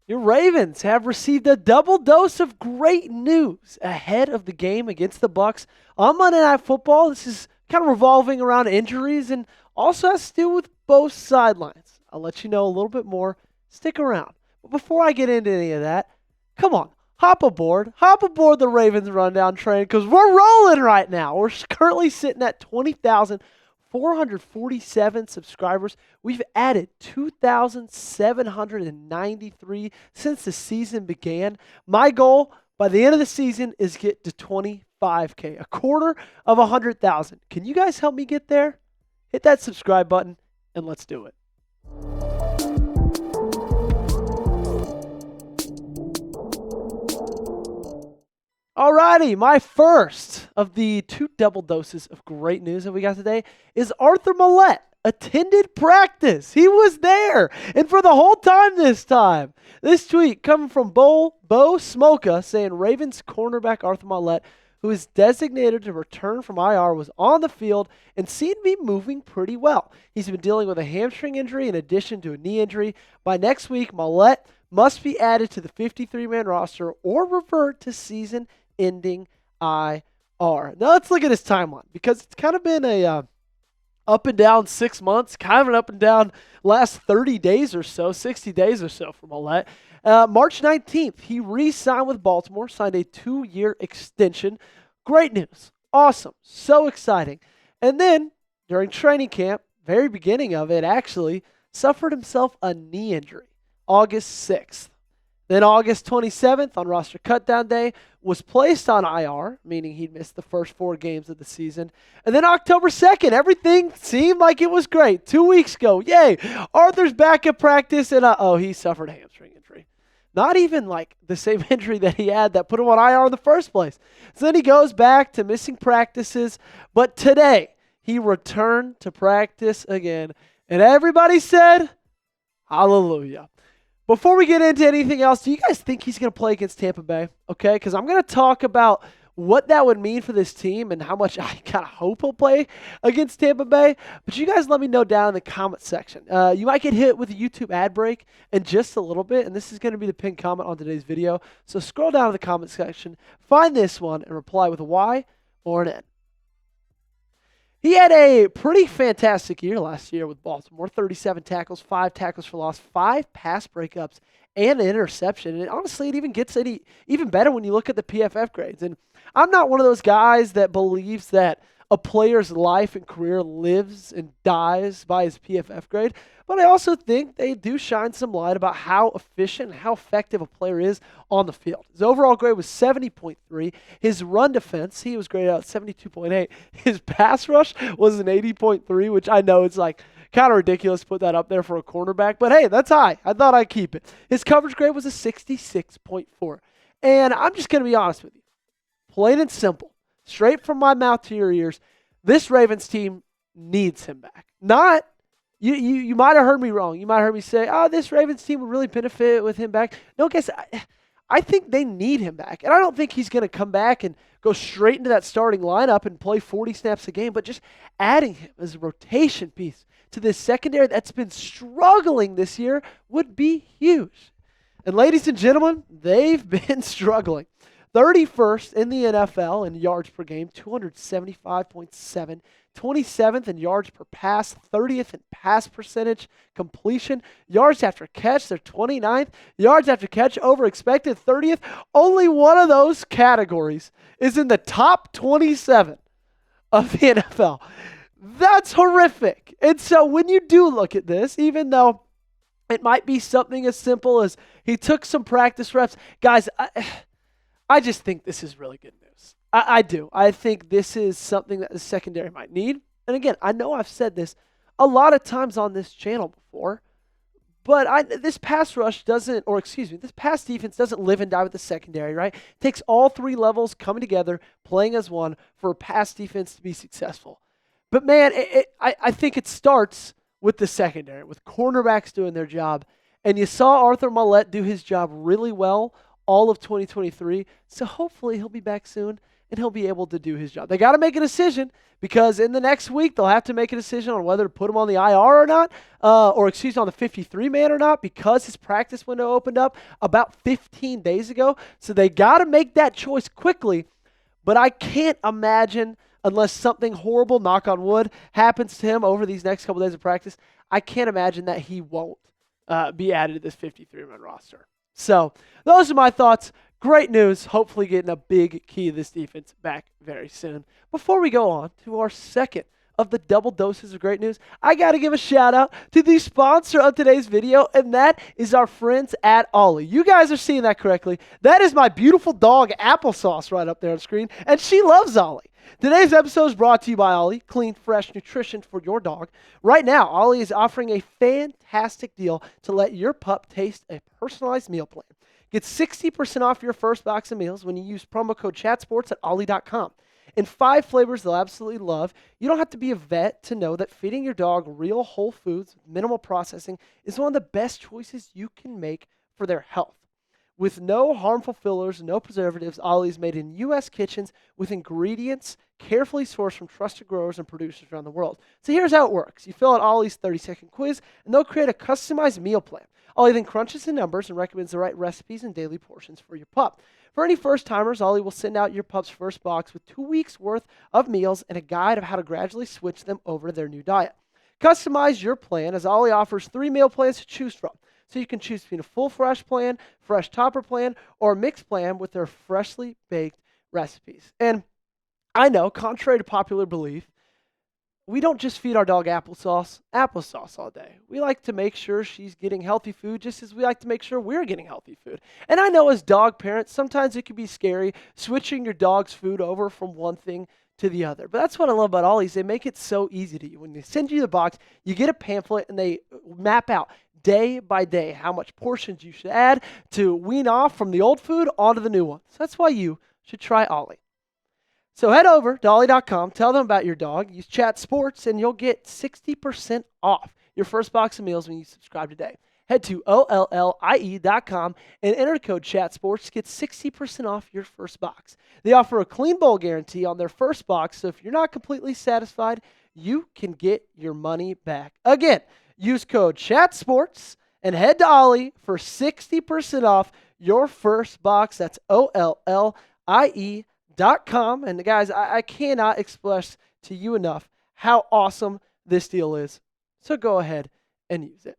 Your Ravens have received a double dose of great news ahead of the game against the Bucs on Monday Night Football. This is kind of revolving around injuries and also has to do with both sidelines. I'll let you know a little bit more. Stick around. But before I get into any of that, come on, hop aboard the Ravens Rundown train because we're rolling right now. We're currently sitting at 20,447 subscribers. We've added 2,793 since the season began. My goal by the end of the season is get to 25K, a quarter of 100,000. Can you guys help me get there? Hit that subscribe button and let's do it. Alrighty, my first of the two double doses of great news that we got today is Arthur Maulet attended practice. He was there, and for the whole time this time. This tweet coming from Bo Smolka saying Ravens cornerback Arthur Maulet, who is designated to return from IR, was on the field and seemed to be moving pretty well. He's been dealing with a hamstring injury in addition to a knee injury. By next week, Mallette must be added to the 53-man roster or revert to season-ending IR. Now let's look at his timeline because it's kind of been a up and down 6 months, kind of an up and down last 30 days or so, 60 days or so for Mallette. March 19th, he re-signed with Baltimore, signed a 2-year extension. Great news. Awesome. So exciting. And then during training camp, very beginning of it actually, suffered himself a knee injury, August 6th. Then August 27th, on roster cutdown day, was placed on IR, meaning he'd missed the first 4 games of the season. And then October 2nd, everything seemed like it was great. 2 weeks ago, yay, Arthur's back at practice, and he suffered a hamstring injury. Not even like the same injury that he had that put him on IR in the first place. So then he goes back to missing practices, but today he returned to practice again, and everybody said, hallelujah. Before we get into anything else, do you guys think he's going to play against Tampa Bay? Okay, because I'm going to talk about what that would mean for this team and how much I kind of hope he'll play against Tampa Bay. But you guys let me know down in the comment section. You might get hit with a YouTube ad break in just a little bit, and this is going to be the pinned comment on today's video. So scroll down to the comment section, find this one, and reply with a Y or an N. He had a pretty fantastic year last year with Baltimore. 37 tackles, 5 tackles for loss, 5 pass breakups, and an interception. And honestly, it even gets even better when you look at the PFF grades. And I'm not one of those guys that believes that a player's life and career lives and dies by his PFF grade. But I also think they do shine some light about how efficient and how effective a player is on the field. His overall grade was 70.3. His run defense, he was graded out 72.8. His pass rush was an 80.3, which I know it's like kind of ridiculous to put that up there for a cornerback. But hey, that's high. I thought I'd keep it. His coverage grade was a 66.4. And I'm just going to be honest with you. Plain and simple. Straight from my mouth to your ears, this Ravens team needs him back. Not, you might have heard me wrong. You might have heard me say, this Ravens team would really benefit with him back. No, guys, I think they need him back. And I don't think he's going to come back and go straight into that starting lineup and play 40 snaps a game, but just adding him as a rotation piece to this secondary that's been struggling this year would be huge. And ladies and gentlemen, they've been struggling. 31st in the NFL in yards per game, 275.7. 27th in yards per pass, 30th in pass percentage, completion, yards after catch, they're 29th. Yards after catch over expected, 30th. Only one of those categories is in the top 27 of the NFL. That's horrific. And so when you do look at this, even though it might be something as simple as he took some practice reps, guys, I just think this is really good news. I do. I think this is something that the secondary might need. And again, I know I've said this a lot of times on this channel before, but this pass rush doesn't, or excuse me, this pass defense doesn't live and die with the secondary, right? It takes all 3 levels coming together, playing as one for a pass defense to be successful. But man, I think it starts with the secondary, with cornerbacks doing their job. And you saw Arthur Maulet do his job really well all of 2023. So hopefully he'll be back soon. and he'll be able to do his job. They got to make a decision because in the next week they'll have to make a decision on whether to put him on the IR or not, on the 53-man or not, because his practice window opened up about 15 days ago. So they got to make that choice quickly. But I can't imagine, unless something horrible, knock on wood, happens to him over these next couple days of practice, I can't imagine that he won't be added to this 53-man roster. So those are my thoughts. Great news. Hopefully getting a big key of this defense back very soon. Before we go on to our second of the double doses of great news, I got to give a shout out to the sponsor of today's video, and that is our friends at Ollie. You guys are seeing that correctly. That is my beautiful dog, Applesauce, right up there on the screen, and she loves Ollie. Today's episode is brought to you by Ollie, clean, fresh nutrition for your dog. Right now, Ollie is offering a fantastic deal to let your pup taste a personalized meal plan. Get 60% off your first box of meals when you use promo code ChatSports at Ollie.com. In 5 flavors they'll absolutely love. You don't have to be a vet to know that feeding your dog real whole foods with minimal processing is one of the best choices you can make for their health. With no harmful fillers, no preservatives, Ollie's made in U.S. kitchens with ingredients carefully sourced from trusted growers and producers around the world. So here's how it works. You fill out Ollie's 30-second quiz, and they'll create a customized meal plan. Ollie then crunches the numbers and recommends the right recipes and daily portions for your pup. For any first-timers, Ollie will send out your pup's first box with 2 weeks' worth of meals and a guide of how to gradually switch them over to their new diet. Customize your plan as Ollie offers 3 meal plans to choose from. So you can choose between a full fresh plan, fresh topper plan, or a mixed plan with their freshly baked recipes. And I know, contrary to popular belief, we don't just feed our dog applesauce all day. We like to make sure she's getting healthy food just as we like to make sure we're getting healthy food. And I know as dog parents, sometimes it can be scary switching your dog's food over from one thing to the other. But that's what I love about Ollie's. They make it so easy to you. When they send you the box, you get a pamphlet and they map out day by day how much portions you should add to wean off from the old food onto the new one. So that's why you should try Ollie. So head over to Ollie.com, tell them about your dog, use Chat Sports, and you'll get 60% off your first box of meals when you subscribe today. Head to OLLIE.com and enter code ChatSports to get 60% off your first box. They offer a clean bowl guarantee on their first box, so if you're not completely satisfied, you can get your money back. Again, use code ChatSports and head to Ollie for 60% off your first box. That's OLLIE.com. And guys, I cannot express to you enough how awesome this deal is. So go ahead and use it.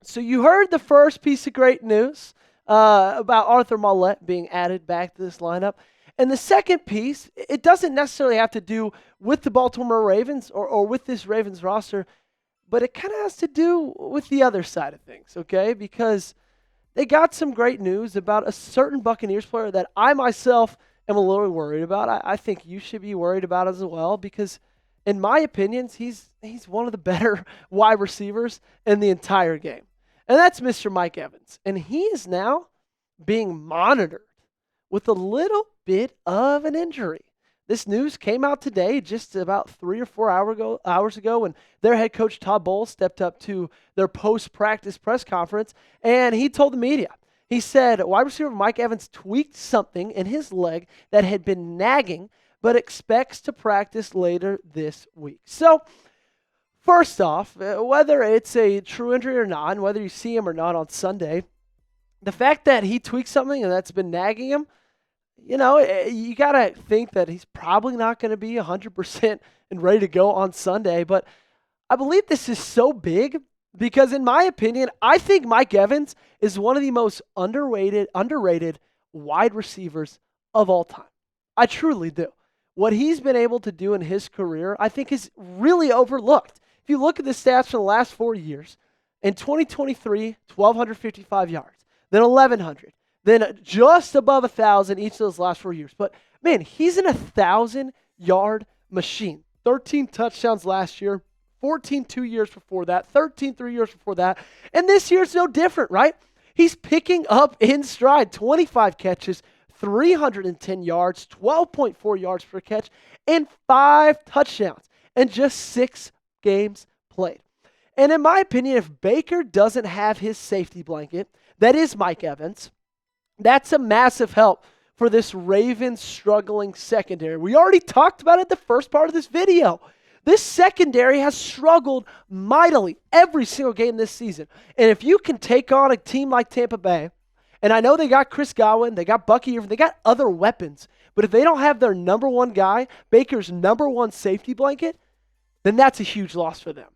So you heard the first piece of great news about Arthur Maulet being added back to this lineup. And the second piece, it doesn't necessarily have to do with the Baltimore Ravens or with this Ravens roster, but it kind of has to do with the other side of things, okay? Because they got some great news about a certain Buccaneers player that I myself am a little worried about. I think you should be worried about as well because, in my opinions, he's one of the better wide receivers in the entire game. And that's Mr. Mike Evans. And he is now being monitored with a little bit of an injury. This news came out today, just about 3 or 4 hours ago, when their head coach Todd Bowles stepped up to their post-practice press conference, and he told the media, he said, wide receiver Mike Evans tweaked something in his leg that had been nagging, but expects to practice later this week. So, first off, whether it's a true injury or not, and whether you see him or not on Sunday, the fact that he tweaked something and that's been nagging him, you know, you got to think that he's probably not going to be 100% and ready to go on Sunday. But I believe this is so big because, in my opinion, I think Mike Evans is one of the most underrated wide receivers of all time. I truly do. What he's been able to do in his career, I think, is really overlooked. If you look at the stats for the last 4 years, in 2023, 1,255 yards, then 1,100, then just above 1,000 each of those last 4 years. But, man, he's an 1,000-yard machine. 13 touchdowns last year, 14 2 years before that, 13 3 years before that, and this year's no different, right? He's picking up in stride, 25 catches, 310 yards, 12.4 yards per catch, and 5 touchdowns, and just 6 games played. And in my opinion, if Baker doesn't have his safety blanket, that is Mike Evans, that's a massive help for this Ravens struggling secondary. We already talked about it the first part of this video. This secondary has struggled mightily every single game this season. And if you can take on a team like Tampa Bay, and I know they got Chris Godwin, they got Bucky Irvin, they got other weapons, but if they don't have their number one guy, Baker's number one safety blanket, then that's a huge loss for them.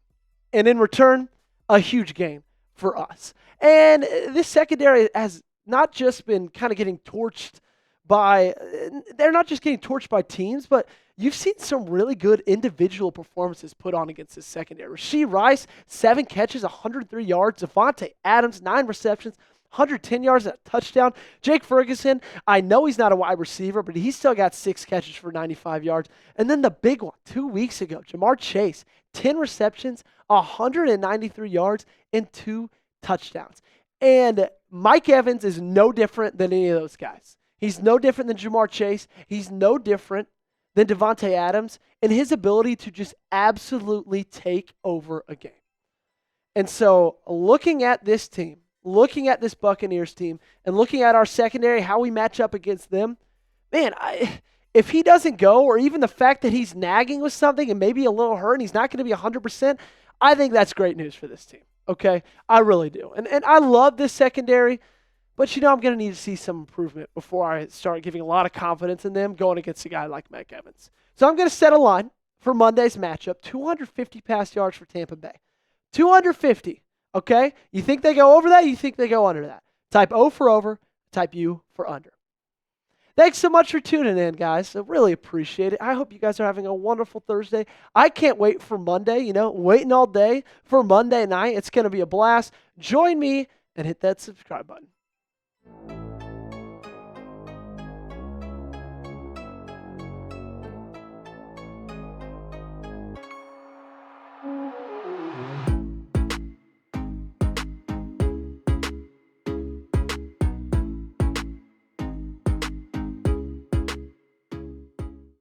And in return, a huge gain for us. And this secondary has not just been kind of getting torched they're not just getting torched by teams, but you've seen some really good individual performances put on against this secondary. Rashee Rice, 7 catches, 103 yards. Davante Adams, 9 receptions, 110 yards, and a touchdown. Jake Ferguson, I know he's not a wide receiver, but he still got 6 catches for 95 yards. And then the big one, 2 weeks ago, Jamar Chase, 10 receptions, 193 yards, and 2 touchdowns. And Mike Evans is no different than any of those guys. He's no different than Jamar Chase. He's no different than Davante Adams in his ability to just absolutely take over a game. And so looking at this team, looking at this Buccaneers team, and looking at our secondary, how we match up against them, man, if he doesn't go, or even the fact that he's nagging with something and maybe a little hurt and he's not going to be 100%, I think that's great news for this team, okay? I really do. And I love this secondary, but I'm going to need to see some improvement before I start giving a lot of confidence in them going against a guy like Mike Evans. So I'm going to set a line for Monday's matchup, 250 pass yards for Tampa Bay. 250, okay? You think they go over that? You think they go under that? Type O for over, type U for under. Thanks so much for tuning in, guys. I really appreciate it. I hope you guys are having a wonderful Thursday. I can't wait for Monday, waiting all day for Monday night. It's going to be a blast. Join me and hit that subscribe button.